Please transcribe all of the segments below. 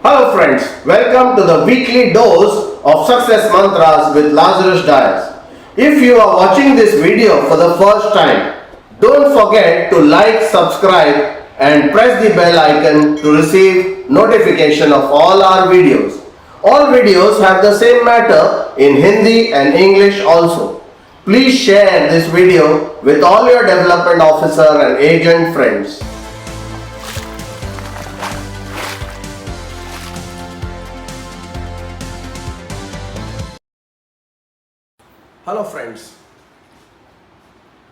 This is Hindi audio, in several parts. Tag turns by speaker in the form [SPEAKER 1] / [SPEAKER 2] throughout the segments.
[SPEAKER 1] Hello friends, welcome to the weekly dose of success mantras with Lazarus Dias. If you are watching this video for the first time, don't forget to like, subscribe and press the bell icon to receive notification of all our videos. All videos have the same matter in Hindi and English also. Please share this video with all your development officer and agent friends. Hello friends,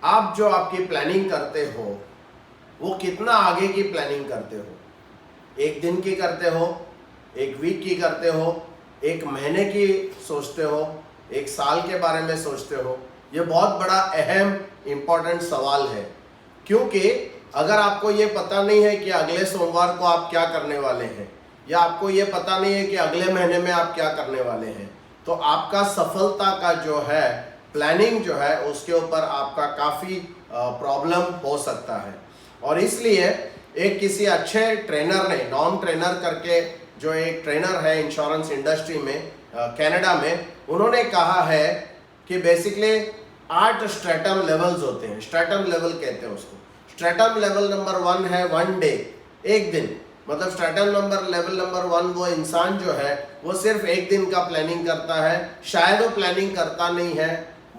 [SPEAKER 1] आप जो आपकी प्लानिंग करते हो वो कितना आगे की प्लानिंग करते हो? एक दिन की करते हो, एक वीक की करते हो, एक महीने की सोचते हो, एक साल के बारे में सोचते हो? ये बहुत बड़ा अहम इम्पोर्टेंट सवाल है, क्योंकि अगर आपको ये पता नहीं है कि अगले सोमवार को आप क्या करने वाले हैं, या आपको ये पता नहीं है कि अगले महीने में आप क्या करने वाले हैं, तो आपका सफलता का जो है प्लानिंग जो है उसके ऊपर आपका काफ़ी प्रॉब्लम हो सकता है। और इसलिए एक किसी अच्छे ट्रेनर ने, नॉन ट्रेनर करके जो एक ट्रेनर है इंश्योरेंस इंडस्ट्री में कनाडा में, उन्होंने कहा है कि बेसिकली 8 स्ट्रेटम लेवल्स होते हैं। स्ट्रेटम लेवल कहते हैं उसको। स्ट्रेटम लेवल नंबर 1 है 1 डे, एक दिन। मतलब स्ट्रेटम लेवल नंबर 1 वो इंसान जो है वो सिर्फ एक दिन का प्लानिंग करता है, शायद वो प्लानिंग करता नहीं है,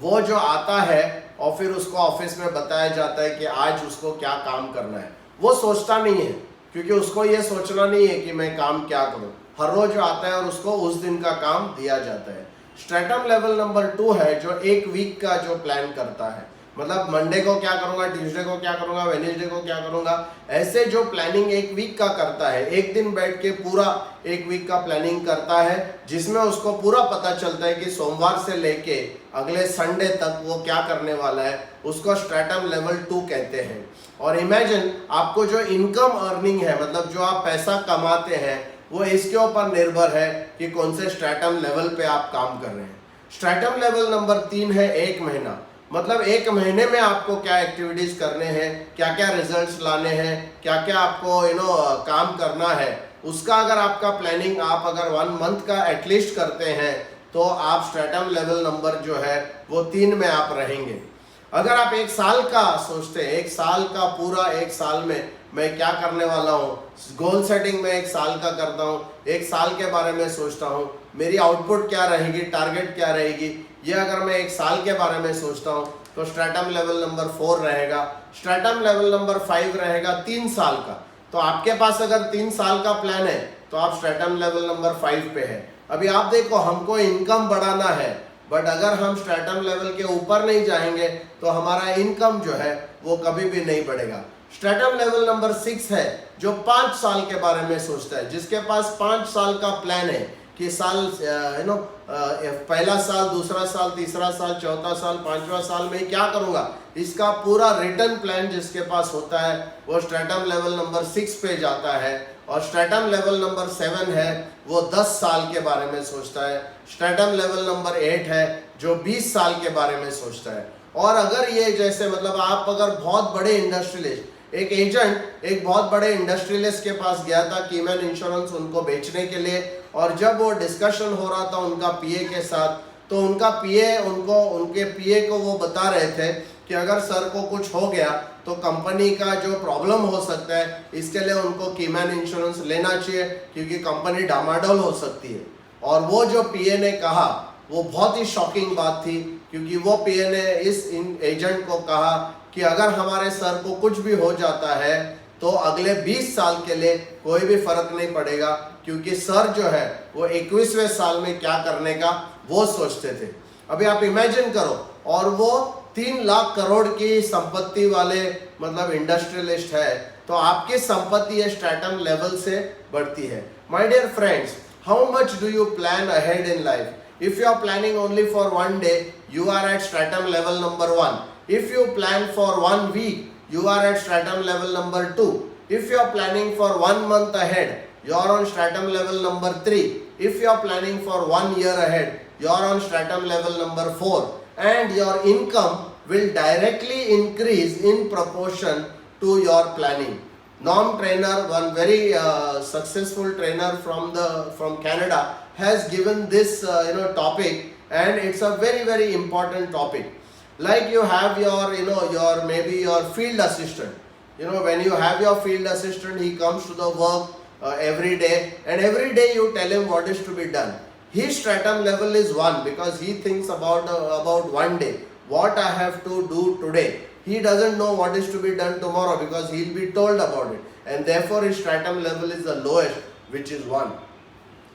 [SPEAKER 1] वो जो आता है और फिर उसको ऑफिस में बताया जाता है कि आज उसको क्या काम करना है, वो सोचता नहीं है, क्योंकि उसको ये सोचना नहीं है कि मैं काम क्या करूं। हर रोज आता है और उसको उस दिन का काम दिया जाता है। स्ट्रेटम लेवल नंबर 2 है जो एक वीक का जो प्लान करता है, मतलब मंडे को क्या करूंगा, ट्यूसडे को क्या करूंगा, वेडनेसडे को क्या करूंगा, ऐसे जो प्लानिंग एक वीक का करता है, एक दिन बैठ के पूरा एक वीक का प्लानिंग करता है, जिसमें उसको पूरा पता चलता है कि सोमवार से लेके अगले संडे तक वो क्या करने वाला है, उसको स्ट्रेटम लेवल 2 कहते हैं। और इमेजिन आपको जो इनकम अर्निंग है, मतलब जो आप पैसा कमाते हैं, वो इसके ऊपर निर्भर है कि कौन से स्ट्रेटम लेवल पे आप काम कर रहे हैं। स्ट्रेटम लेवल नंबर 3 है 1 महीना, मतलब एक महीने में आपको क्या एक्टिविटीज करने हैं, क्या क्या रिजल्ट्स लाने हैं, क्या क्या आपको काम करना है, उसका अगर आपका प्लानिंग आप अगर 1 मंथ का एटलीस्ट करते हैं तो आप स्ट्रेटम लेवल नंबर जो है वो 3 में आप रहेंगे। अगर आप एक साल का सोचते हैं, एक साल का पूरा, एक साल में मैं क्या करने वाला हूँ, गोल सेटिंग में एक साल का करता हूँ, एक साल के बारे में सोचता हूँ, मेरी आउटपुट क्या रहेगी, टारगेट क्या रहेगी, ये अगर मैं एक साल के बारे में सोचता हूँ तो स्ट्रेटम लेवल नंबर 4 रहेगा। स्ट्रेटम लेवल नंबर 5 रहेगा 3 साल का। तो आपके पास अगर 3 साल का प्लान है तो आप स्ट्रेटम लेवल नंबर 5 पे है। अभी आप देखो, हमको इनकम बढ़ाना है, बट अगर हम स्ट्रेटम लेवल के ऊपर नहीं जाएंगे तो हमारा इनकम जो है वो कभी भी नहीं बढ़ेगा। स्ट्रेटम लेवल नंबर 6 है जो 5 साल के बारे में सोचता है, जिसके पास 5 साल का प्लान है कि साल पहला साल, दूसरा साल, तीसरा साल, चौथा साल, 5वां साल में क्या करूंगा, इसका पूरा रिटर्न प्लान जिसके पास होता है वो स्ट्रेटम लेवल नंबर 6 पे जाता है। और स्ट्रेटम लेवल नंबर 7 है वो 10 साल के बारे में सोचता है। स्ट्रेटम लेवल नंबर 8 है जो 20 साल के बारे में सोचता है। और अगर ये जैसे मतलब आप अगर बहुत बड़े इंडस्ट्रियलिस्ट, एक एजेंट एक बहुत बड़े इंडस्ट्रियलिस्ट के पास गया था कीमैन इंश्योरेंस उनको बेचने के लिए, और जब वो डिस्कशन हो रहा था उनका पीए के साथ, तो उनका पीए उनके पीए को वो बता रहे थे कि अगर सर को कुछ हो गया तो कंपनी का जो प्रॉब्लम हो सकता है, इसके लिए उनको कीमैन इंश्योरेंस लेना चाहिए, क्योंकि कंपनी डामाडोल हो सकती है। और वो जो पीए ने कहा वो बहुत ही शॉकिंग बात थी, क्योंकि वो पीए ने इस एजेंट को कहा कि अगर हमारे सर को कुछ भी हो जाता है तो अगले 20 साल के लिए कोई भी फर्क नहीं पड़ेगा, क्योंकि सर जो है वो 21वें साल में क्या करने का वो सोचते थे। अभी आप इमेजिन करो, और वो 3 लाख करोड़ की संपत्ति वाले मतलब इंडस्ट्रियलिस्ट है, तो आपकी संपत्ति ये स्ट्रेटम लेवल से बढ़ती है। My dear friends, how much do you plan ahead in life? If you are planning only for 1 day, you are at stratum level number 1. If you plan for 1 week, you are at stratum level number 2. If you are planning for 1 month ahead, you are on stratum level number 3. If you are planning for 1 year ahead, you are on stratum level number 4. And your income will directly increase in proportion to your planning. Norm trainer, one very successful trainer from Canada, has given this topic, and it's a very important topic. Like you have your maybe your field assistant. When you have your field assistant, he comes to the work every day, and every day you tell him what is to be done. His stratum level is 1 because he thinks about one day, what I have to do today. He doesn't know what is to be done tomorrow because he'll be told about it, and therefore his stratum level is the lowest, which is 1.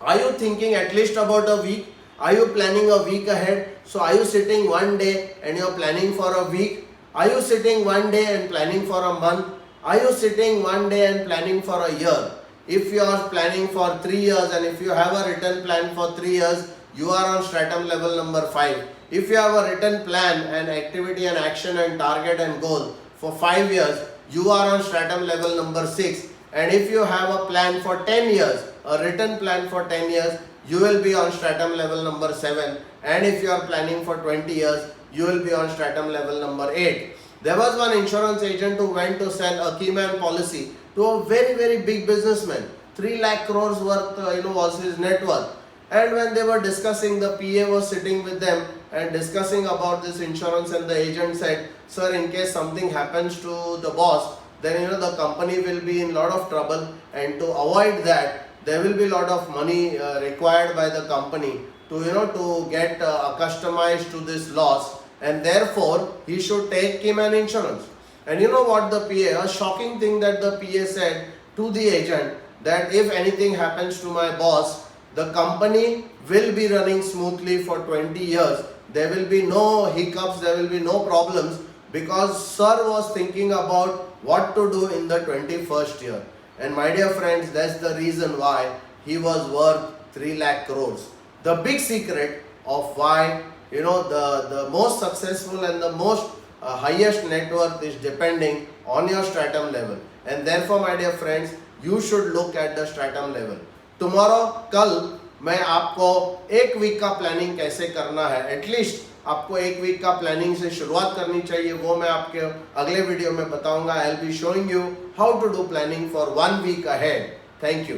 [SPEAKER 1] Are you thinking at least about a week? Are you planning a week ahead? So are you sitting one day and you're planning for a week? Are you sitting one day and planning for a month? Are you sitting one day and planning for a year? If you are planning for 3 years, and if you have a written plan for 3 years, you are on stratum level number 5. If you have a written plan and activity and action and target and goal for 5 years, you are on stratum level number 6. And if you have a plan for 10 years, a written plan for 10 years, you will be on stratum level number 7. And if you are planning for 20 years, you will be on stratum level number 8. There was one insurance agent who went to sell a Keyman policy to a very big businessman. 3 lakh crores worth was his net worth. And when they were discussing, the PA was sitting with them and discussing about this insurance, and the agent said, sir, in case something happens to the boss, then the company will be in lot of trouble, and to avoid that, there will be lot of money required by the company to get customized to this loss, and therefore he should take Keyman insurance. And you know what the PA, a shocking thing that the PA said to the agent, that if anything happens to my boss, the company will be running smoothly for 20 years. There will be no hiccups, there will be no problems, because sir was thinking about what to do in the 21st year. And my dear friends, that's the reason why he was worth 3 lakh crores. The big secret of why the most successful and the most highest net worth is depending on your stratum level. And therefore my dear friends, you should look at the stratum level. कल मैं आपको 1 वीक का प्लानिंग कैसे करना है, एटलीस्ट आपको 1 वीक का प्लानिंग से शुरुआत करनी चाहिए, वो मैं आपके अगले वीडियो में बताऊंगा. I will be showing you how to do planning for 1 week ahead. Thank you.